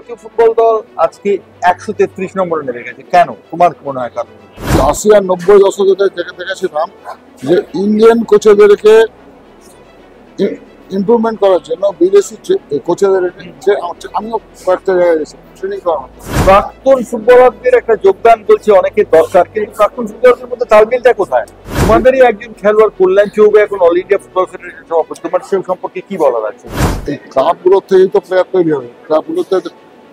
ভারতীয় ফুটবল দল আজকে 133 নম্বরে নেমে গেছে, কেন তোমার কি মনে হয় কারণ? 80 আর 90 দশকে দেখেছিলাম যে ইন্ডিয়ান কোচেদেরকে ইমপ্রুভমেন্ট করার জন্য বিদেশি কোচেদের আমিও কয়েকটা জায়গায় গেছি ট্রেনিং করা। প্রাক্তন ফুটবলারদের একটা যোগদান বলছে অনেকের দরকার, কিন্তু প্রাক্তন ফুটবলারদের মধ্যে তালমিলটা কোথায়? তোমাদেরই একজন খেলোয়াড় কল্যাণ চৌবে এখন অল ইন্ডিয়া ফুটবল ফেডারেশন সভাপতি, তোমার সেই সম্পর্কে কি বলার আছে? এই ক্লাবগুলোর থেকেই তো প্লেয়ার তৈরি হবে।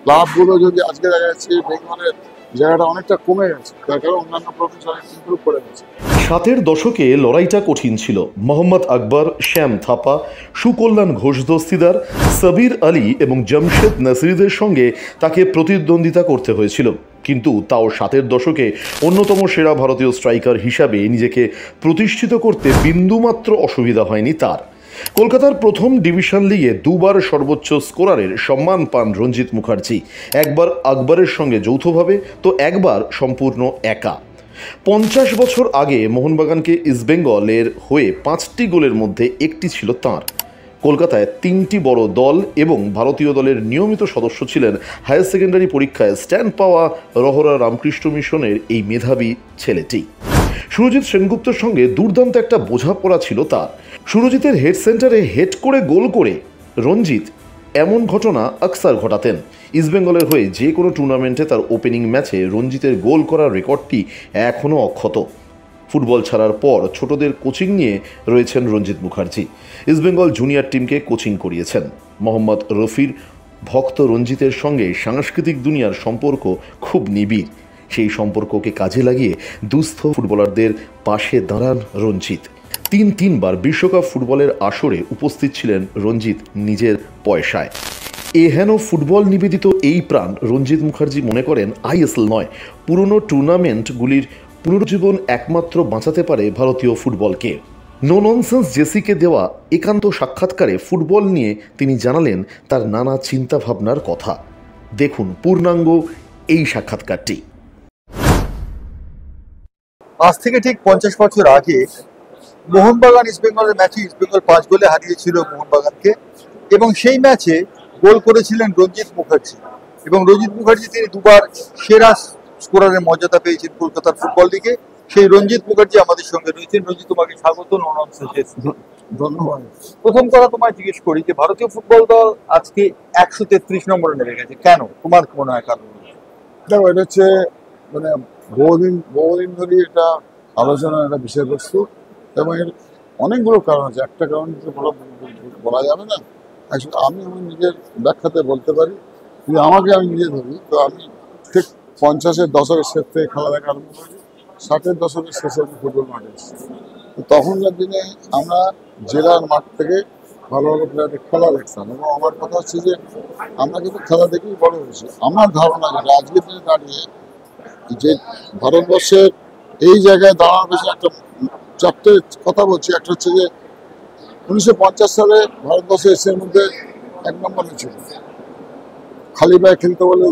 ক্লাবগুলো যদি আজকে দেখা যাচ্ছে বেঙ্গলের জায়গাটা অনেকটা কমে গেছে, তার কারণ অন্যান্য প্রভিন্স অনেক ইমপ্রুভ করে গেছে। 60-এর দশকে লড়াইটা কঠিন ছিল। মোহাম্মদ আকবর, শ্যাম থাপা, সুকল্যাণ ঘোষ দস্তিদার, সাবির আলী এবং জামশেদ নাসিরদের সঙ্গে তাকে প্রতিদ্বন্দ্বিতা করতে হয়েছিল, কিন্তু তাও 60-এর দশকে অন্যতম সেরা ভারতীয় স্ট্রাইকার হিসাবে নিজেকে প্রতিষ্ঠিত করতে বিন্দুমাত্র অসুবিধা হয়নি তার। কলকাতার প্রথম ডিভিশন লিগে দুবার সর্বোচ্চ স্কোরারের সম্মান পান রঞ্জিত মুখার্জি, একবার আকবরের সঙ্গে যৌথভাবে তো একবার সম্পূর্ণ একা। 50 বছর আগে মোহনবাগানকে ইস্টবেঙ্গলের হয়ে 5টি গোলের মধ্যে একটি ছিল তাঁর। কলকাতায় 3টি বড় দল এবং ভারতীয় দলের নিয়মিত সদস্য ছিলেন হায়ার সেকেন্ডারি পরীক্ষায় স্ট্যান্ড পাওয়া রহরা রামকৃষ্ণ মিশনের এই মেধাবী ছেলেটি। সুরজিৎ সেনগুপ্তের সঙ্গে দুর্দান্ত একটা বোঝাপড়া ছিল তার। সুরজিতের হেড সেন্টারে হেড করে গোল করে রঞ্জিত এমন ঘটনা আকসার ঘটাতেন। ইস্টবেঙ্গলের হয়ে যে কোনো টুর্নামেন্টে তার ওপেনিং ম্যাচে রঞ্জিতের গোল করার রেকর্ডটি এখনও অক্ষত। ফুটবল ছাড়ার পর ছোটদের কোচিং নিয়ে রয়েছেন রঞ্জিত মুখার্জি। ইস্টবেঙ্গল জুনিয়র টিমকে কোচিং করিয়েছেন। মোহাম্মদ রফির ভক্ত রঞ্জিতের সঙ্গে সাংস্কৃতিক দুনিয়ার সম্পর্ক খুব নিবিড়। সেই সম্পর্ককে কাজে লাগিয়ে দুস্থ ফুটবলারদের পাশে দাঁড়ান রঞ্জিত। তিনবার বিশ্বকাপ ফুটবলের আসরে উপস্থিত ছিলেন রঞ্জিত নিজের পয়সায়। এহেন ফুটবল নিবেদিত এই প্রাণ রঞ্জিত মুখার্জি মনে করেন আইএসএল নয়, পুরনো টুর্নামেন্টগুলির পুনরুজ্জীবন একমাত্র বাঁচাতে পারে ভারতীয় ফুটবলকে। নো ননসেন্স জেসিকে দেওয়া একান্ত সাক্ষাৎকারে ফুটবল নিয়ে তিনি জানালেন তার নানা চিন্তাভাবনার কথা। দেখুন পূর্ণাঙ্গ এই সাক্ষাৎকারটি। আজ থেকে ঠিক 50 বছর আগে মোহনবাগান ইস্টবেঙ্গলের ম্যাচে ইস্টবেঙ্গল 5 গোলে হারিয়েছিল মোহনবাগানকে, এবং সেই ম্যাচে গোল করেছিলেন রঞ্জিত মুখার্জি। এবং রঞ্জিত মুখার্জি তিনি দুবার সেরা স্কোরারের মর্যাদা পেয়েছেন কলকাতার ফুটবল লিগে। সেই রঞ্জিত মুখার্জি আমাদের সঙ্গে রয়েছেন। রঞ্জিত, তোমাকে স্বাগত নো ননসেন্স জেসি। ধন্যবাদ। প্রথম কথা তোমায় জিজ্ঞেস করি যে ভারতীয় ফুটবল দল আজকে 133 নম্বরে নেমে গেছে, কেন তোমার কি মনে হয় কারণ? দেখো, এটা হচ্ছে মানে বহুদিন ধরে এটা আলোচনার একটা বিষয়বস্তু, এবং এর অনেকগুলো কারণ আছে। একটা কারণ বলা যাবে না। আমি আমার নিজের ব্যাখ্যাতে বলতে পারি, যদি আমাকে আমি নিজে ধরি তো আমি ঠিক 50-এর দশকের শেষ থেকে খেলা দেখা আরম্ভ করি, 60-এর দশকের শেষে আমি ফুটবল মাঠে এসেছি। তো তখনকার দিনে আমরা জেলার মাঠ থেকে ভালো ভালো প্লেয়ারদের খেলা দেখতাম, এবং আমার কথা হচ্ছে যে আমরা কিন্তু খেলা দেখেই বড় হয়েছি। আমার ধারণা যেটা আজকের দিনে দাঁড়িয়ে যে ভারতবর্ষের এই জায়গায় দাঁড়ানোর পেছনে একটা 4টে কথা বলছি। একটা হচ্ছে যে 1950 সালে ভারতবর্ষ এশিয়ার মধ্যে 1 নম্বরে ছিল, খালি পায়ে খেলতে বলে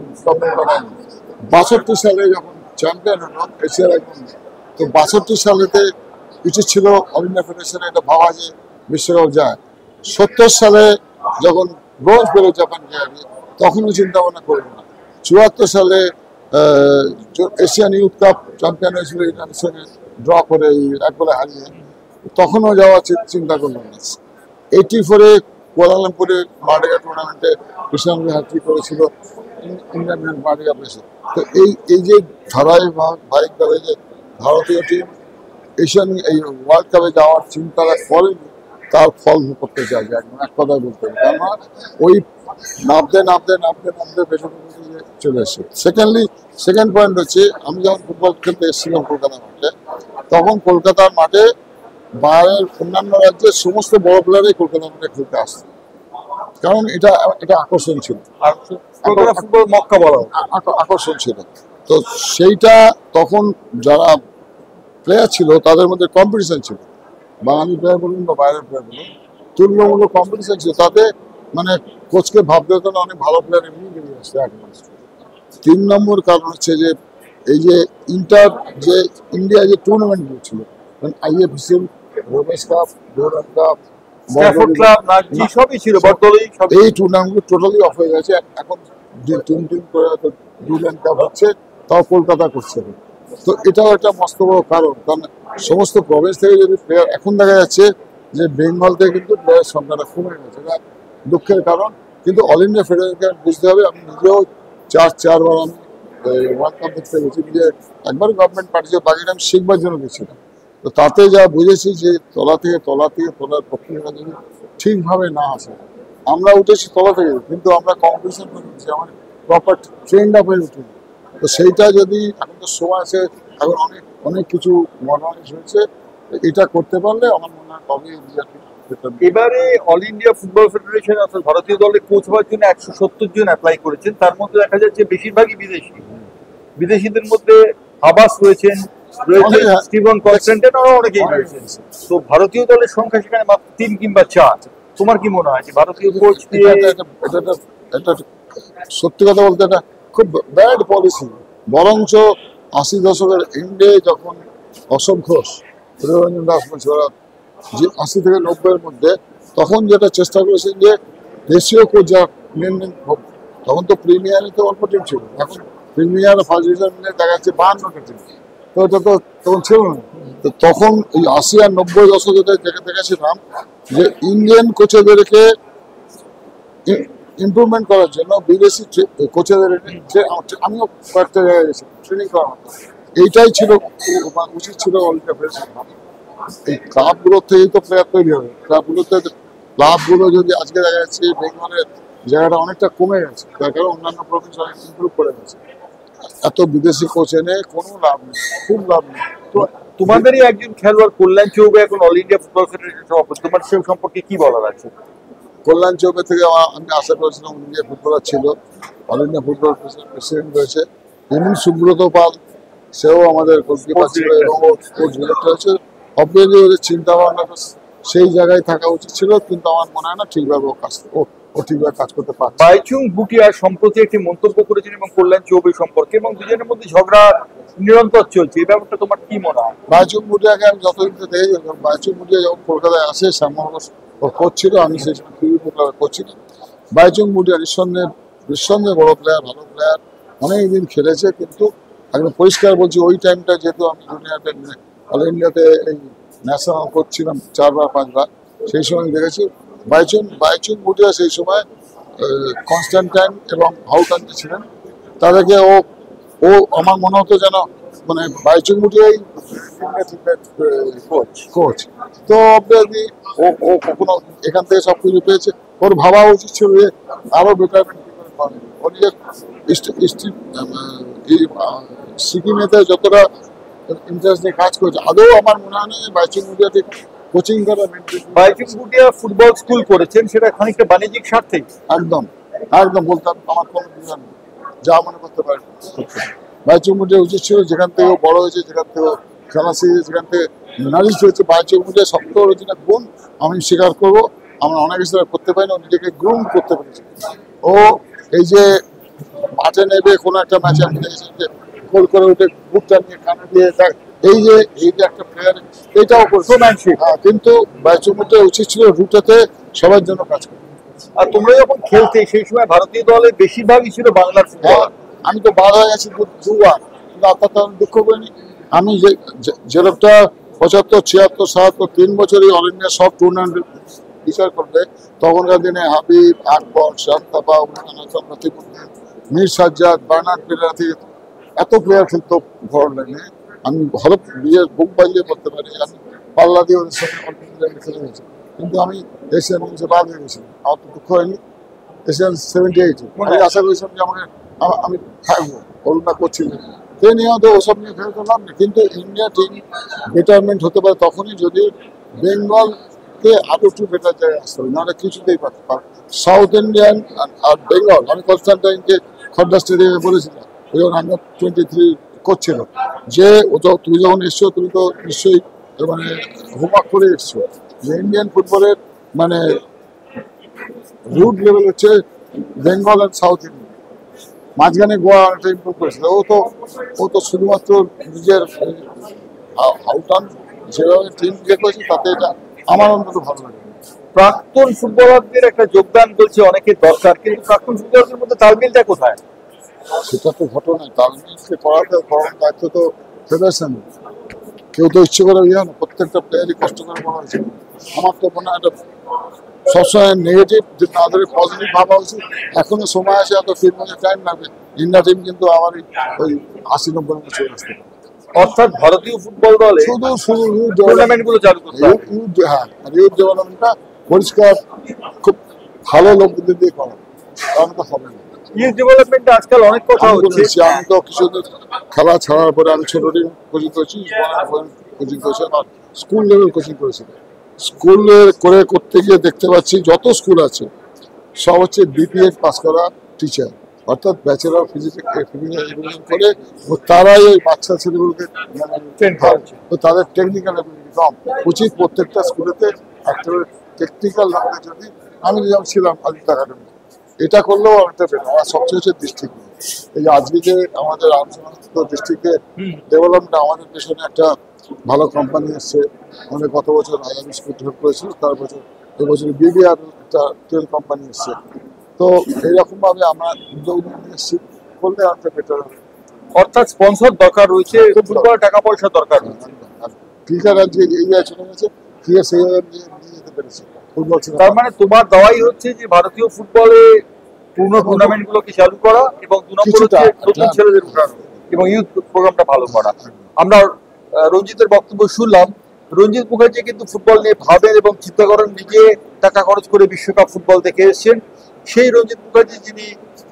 62 সালে যখন চ্যাম্পিয়ন হলো এশিয়ার একদম, তো 62 সালেতে কিছু ছিল অল ইন্ডিয়া ফেডারেশনে এটা ভাবা যে বিশ্বকাপ যায়। 70 সালে যখন ব্রোঞ্জ পেল জাপানকে আগে, তখনও চিন্তা ভাবনা করলো না। 74 সালে এশিয়ান ইউথ কাপ চ্যাম্পিয়ন হয়েছিল ইরানের সঙ্গে ড্র করে 1 গোলে হারিয়ে, তখনও যাওয়ার চিন্তা করলো না। 84-এ কুয়ালালামপুরে মার্ডেগা টুর্নামেন্টে কৃষ্ণ হ্যাট্রিক করেছিল ইন্ডিয়ান মার্ডেগা প্লেসে। তো এই যে ধারাবাহিকভাবে যে ভারতীয় টিম এশিয়ান এই ওয়ার্ল্ড কাপে যাওয়ার চিন্তাটা করেনি, তার ফল ভোগ করতে চাই একদম এক কথায় বলতে হবে। কেননা ওই নামতে পেছনে চলে এসছে। সেকেন্ড পয়েন্ট হচ্ছে, আমি যখন ফুটবল খেলতে এসেছিলাম কলকাতা মাঠে, তখন কলকাতার মাঠে বাইরের অন্যান্য রাজ্যের সমস্ত বড় প্লেয়ারই কলকাতা মাঠে খেলতে আসতো, কারণ এটা আকর্ষণ ছিল, আকর্ষণ ছিল। তো সেইটা তখন যারা প্লেয়ার ছিল তাদের মধ্যে কম্পিটিশন ছিল, বাঙালি প্লেয়ার বলুন বা বাইরের প্লেয়ার বলুন, তুলনামূলক কম্পিটিশন ছিল। তাতে মানে কোচকে ভাবতে হতো না, অনেক ভালো প্লেয়ার এমনি বেরিয়ে আসছে একমাত্র। 3 নম্বর কারণ হচ্ছে যে এই যে যে ইন্ডিয়া যে টুর্নামেন্টগুলো ছিল, আইএফএসএল, Romesh cup, ডোরান্ড cup, Stafford club, সবই ছিল, এই টুর্নামেন্টগুলো টোটালি অফ হয়ে গেছে। এখন টিম করে হয়তো 2 লাইন কাপ হচ্ছে, তাও কলকাতা করছে না। তো এটাও একটা মস্ত বড় কারণ, কারণ সমস্ত প্রভিন্স থেকে যদি প্লেয়ার, এখন দেখা যাচ্ছে যে বেঙ্গল থেকে কিন্তু প্লেয়ার সংখ্যাটা কমে গেছে, এটা দুঃখের কারণ। কিন্তু অল ইন্ডিয়া ফেডারেশন বুঝতে হবে, আমি নিজেও চারবার আমি ওয়ার্ল্ড কাপ দেখতে গেছি, নিজে একবার গভর্নমেন্ট পার্টি, বাকিটা আমি শিখবার জন্য গেছিলাম। তো তাতে যা বুঝেছি যে তলার প্রক্রিয়াটা যদি ঠিকভাবে না আসে, আমরা উঠেছি তলা থেকে, কিন্তু আমরা কম্পিটিশন করে উঠেছি, আমার প্রপার ট্রেন্ড আপ হয়ে উঠিনি। তো সেইটা যদি, এখন তো সময় আছে, এখন অনেক অনেক কিছু মডার্নাইজ হয়েছে, এটা করতে পারলে আমার মনে হয় কবে এবারে অল ইন্ডিয়া ফুটবল ফেডারেশন অর্থাৎ ভারতীয় দলে কোচ হওয়ার জন্য 170 জন অ্যাপ্লাই করেছেন, তার মধ্যে দেখা যাচ্ছে বেশিরভাগই বিদেশি। বিদেশিদের মধ্যে আবাস রয়েছেন, স্টিভেন কনস্ট্যান্টাইন, আরো অনেকেই রয়েছেন। তো ভারতীয় দলের সংখ্যা সেখানে মাত্র 3 কিংবা 4। তোমার কি মনে হয় যে ভারতীয় কোচ দিয়ে? এটা সত্যি কথা বলতে এটা খুব ব্যাড পলিসি। বরঞ্চ 80 দশকের এন্ডে যখন অশোক ঘোষ, রবীন্দ্র দাস যে 80 থেকে 90-এর মধ্যে, তখন যেটা চেষ্টা করেছেন যে দেশীয় কোচ যা মেনটেন হোক, তখন তো প্রিমিয়ারে তো অল্প টিম ছিল, এখন প্রিমিয়ার ফার্স্ট ডিভিশন মিলে দেখা যাচ্ছে 52টা টিম। তো এটা তো তখন ছিল না। তো তখন এই 80 আর 90 দশকে দেখেছিলাম যে ইন্ডিয়ান কোচেদেরকে ইমপ্রুভমেন্ট করার জন্য বিদেশি কোচেদের আমিও কয়েকটা জায়গায় গেছি ট্রেনিং করার মতো। এইটাই ছিল উচিত ছিল অল ইন্ডিয়া ফেডারেশন। এই ক্লাবগুলোর থেকেই তো প্লেয়ার তৈরি হবে, ক্লাবগুলো যদি আজকে দেখা যাচ্ছে বেঙ্গলের জায়গাটা অনেকটা কমে গেছে, তার কারণ অন্যান্য প্রভিন্স অনেক ইমপ্রুভ করে গেছে। এত বিদেশি কোচ এনে কোনো লাভ নেই, খুব লাভ নেই। তো তোমাদেরই একজন খেলোয়াড় কল্যাণ চৌবে এখন অল ইন্ডিয়া ফুটবল ফেডারেশন সভাপতি, তোমার সেই সম্পর্কে কি বলার আছে? কল্যাণ চৌবে থেকে আমি আশা করেছিলাম ইন্ডিয়া ফুটবলার ছিল, অল ইন্ডিয়া ফুটবল প্রেসিডেন্ট রয়েছে। এমনি সুব্রত পাল, সেও আমাদের গোলকিপার ছিল এবং কোচ ডিরেক্টর হয়েছে। অবভিয়াসলি ওদের চিন্তা ভাবনাটা সেই জায়গায় থাকা উচিত ছিল, কিন্তু আমার মনে হয় না ঠিকভাবে ও ঠিকভাবে কাজ করতে পারছে। বাইচুং ভুটিয়া সম্প্রতি একটি মন্তব্য করেছেন এবং কল্যাণ চৌবে সম্পর্কে, এবং দুজনের মধ্যে ঝগড়া নিরন্তর চলছে, এই ব্যাপারটা তোমার কি মনে হয়? বাইচুং ভুটিয়াকে আমি যতদিন দেখে গেলাম, বাইচুং ভুটিয়া যখন কলকাতায় আসে, শ্যামনগর কোচ ছিল, আমি সেই সময় ক্রিকেট ক্লাবে কোচ ছিলাম। বাইচুং ভুটিয়া নিঃসন্দেহে বড় প্লেয়ার, ভালো প্লেয়ার, অনেকদিন খেলেছে। কিন্তু একদম পরিষ্কার বলছি, ওই টাইমটা যেহেতু আমি জুনিয়রতে অল ইন্ডিয়াতে এই ন্যাশনাল কোচ ছিলাম 4 বা 5 বার, সেই সময় দেখেছি বাইচুং ভুটিয়া সেই সময় কনস্ট্যান্টাইন এবং হাউটান যে ছিলেন, তাদেরকে ও আমার মনে হতো যেন মানে বাইচুং ভুটিয়াই কোচ। তো অবভিয়াসলি ও কখনো এখান থেকে সবকিছু পেয়েছে, ওর ভাবা উচিত ছিল যে আরো বেটারমেন্ট কি করে পাবে। ও নিজের সিকিমেতে যতটা ইন্টারেস্ট নিয়ে কাজ করেছে, আদৌ আমার মনে হয় না যে বাইচুং ভুটিয়া ঠিক কোচিং করা। বাইচুং ভুটিয়া ফুটবল স্কুল করেছেন, সেটা খানিকটা বাণিজ্যিক স্বার্থে। একদম একদম বলতাম, আমার কোনো বিধান নেই, যা মনে করতে পারে। বাইচুং ভুটিয়া উচিত ছিল, যেখান থেকে বড় হয়েছে, যেখান থেকে খেলা শিখেছে, যেখান থেকে নারিশ হয়েছে, বাইচুং ভুটিয়া সব থেকে যেটা গুণ আমি স্বীকার করবো, আমরা অনেক কিছু করতে পারি না, নিজেকে গ্রুম করতে পেরেছি। ও এই যে মাঠে নেবে কোনো একটা ম্যাচে আমি দেখেছি যে গোল করে উঠে বুকটা নিয়ে কানে দিয়ে এই যে একটা প্লেয়ার, এটাও করছে। কিন্তু বাইচুং ভুটিয়া উচিত ছিল রুটেতে সবার জন্য কাজ করে। আর তোমরা যখন খেলতে, সেই সময় ভারতীয় দলে বেশিরভাগই ছিল বাংলার ফুটবলার। আমি তো বাদ হয়ে গেছি 2বার, কিন্তু আপনার তো আমি দুঃখ করিনি। আমি যে লোকটা 75, 76, 77 3 বছরই অল ইন্ডিয়া সব টুর্নামেন্ট বিচার করবে, তখনকার দিনে হাবিব, আকবর, শান্তাপা, মীর সাজ্জাদ, বার্নার্ড পেরেরা থেকে এত প্লেয়ার খেলতো ফরওয়ার্ড লাইনে। আমি ভালো নিজের বুক বাজিয়ে বলতে পারি, আমি পাল্লা দিয়ে ওদের সঙ্গে অনেক খেলে গেছি, কিন্তু আমি এশিয়ান গেমসে বাদ হয়ে গেছিলাম। আমার তো দুঃখ হয়নি। এশিয়ান 78 আমি আশা করেছিলাম যে আমি থাকবো, ওলটা করছিলাম, সে নিয়ে তো ওসব নিয়ে ফেরত করলাম না। কিন্তু ইন্ডিয়া টিম বেটারমেন্ট হতে পারে তখনই যদি বেঙ্গলকে আরো একটু বেটার জায়গায় আসতে হবে, নাহলে কিছুতেই পারতে পারে। সাউথ ইন্ডিয়ান আর বেঙ্গল, আমি কনস্ট্যান্টাইনকে খড়দা স্টেডিয়ামে বলেছিলাম, ওই যখন আন্ডার 23 করছিল, যে তুমি যখন এসছো, তুমি তো নিশ্চয়ই মানে হোমওয়ার্ক করে এসছো যে ইন্ডিয়ান ফুটবলের মানে রুট লেভেল হচ্ছে বেঙ্গল আর সাউথ ইন্ডিয়া, মাঝখানে গোয়া অনেকটা ইম্প্রুভ করেছিল। ও তো শুধুমাত্র নিজের আউটান যেভাবে টিম ইয়ে করেছে, তাতে এটা আমার অন্তত ভালো লাগে। প্রাক্তন ফুটবলারদের একটা যোগদান বলছে অনেকের দরকার, কিন্তু প্রাক্তন ফুটবলারদের মধ্যে তালমিলটা কোথায়? সেটা তো ঘটনা, তালমিলকে করার দায়িত্ব তো ফেডারেশন। কেউ তো ইচ্ছে করে ইয়ে না, প্রত্যেকটা প্লেয়ারই কষ্ট করে পড়া হয়েছে। আমার তো মনে হয় এটা সবসময় নেগেটিভ যে না ধরে পজিটিভ ভাবা উচিত। এখনো সময় আছে, এত 3 মাসের টাইম লাগবে। ইন্ডিয়া টিম কিন্তু আবার ওই 80-90 মধ্যে চলে আসতে পারে। অর্থাৎ ভারতীয় ফুটবল দলে শুধু টুর্নামেন্ট গুলো চালু করতে হবে। ইউথ ডেভেলপমেন্টটা পরিষ্কার খুব ভালো লোকদের দিয়ে করা, কারণ তো হবে না। ইউথ ডেভেলপমেন্টে আজকাল অনেক কথা আমি হচ্ছে। বলেছি, আমি তো কিছুদিন খেলা ছাড়ার পরে আমি ছোট টিম কোচিং করেছি, কোচিং করেছি, আর স্কুল লেভেল কোচিং করেছি। স্কুলে করতে গিয়ে দেখতে পাচ্ছি যত স্কুল আছে সব হচ্ছে বিপিএড পাস করা টিচার, অর্থাৎ ব্যাচেলর ফিজিক্স এডুকেশন করে তারাই ওই বাচ্চা ছেলেগুলোকে তাদের টেকনিক্যাল অ্যাবিলিটি কম। উচিত প্রত্যেকটা স্কুলেতে একটা টেকনিক্যাল লাগলে, যদি আমি যেমন ছিলাম আদিত্য একাডেমি, এটা করলেও অনেকটা বেটার। আমার সবচেয়ে হচ্ছে ডিস্ট্রিক্ট, এই যে আজকে যে আমাদের আলোচনাস্থিত ডিস্ট্রিক্টে ডেভেলপমেন্ট, আমাদের পেছনে একটা ভালো কোম্পানি এসছে। আমাদের গত বছর আইআরবি স্কুল হেল্প করেছিল, তার বছর এবছর বিবিআর একটা তেল কোম্পানি এসছে। তো এইরকম ভাবে আমরা উদ্যোগ নিয়ে এসেছি, করলে অনেকটা বেটার হবে। অর্থাৎ স্পন্সর দরকার রয়েছে, ফুটবলের টাকা পয়সা দরকার রয়েছে। ক্রিকেটার যে এই জায়গায় চলে গেছে, ক্রিকেট সেই জায়গায় নিয়ে যেতে পেরেছে ফুটবল। তার মানে তোমার দাওয়াই হচ্ছে যে ভারতীয় ফুটবলে পূর্ণ টুর্নামেন্ট গুলোকে চালু করা এবং 2 নম্বর হচ্ছে নতুন ছেলেদের উঠানো এবং ইউথ প্রোগ্রামটা ভালো করা। আমরা রঞ্জিতের বক্তব্য শুনলাম। রঞ্জিত মুখার্জি কিন্তু ফুটবল নিয়ে ভাবেন এবং চিন্তা করেন, নিজে টাকা খরচ করে বিশ্বকাপ ফুটবল দেখে এসেছেন। সেই রঞ্জিত মুখার্জি যিনি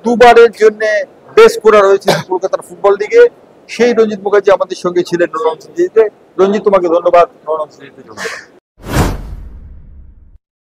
2 বারের জন্য বেস্ট স্কোরার হয়েছেন কলকাতার ফুটবল লিগে, সেই রঞ্জিত মুখার্জি আমাদের সঙ্গে ছিলেন রণং সিরিজে। রঞ্জিত, তোমাকে ধন্যবাদ রণং সিরিজে।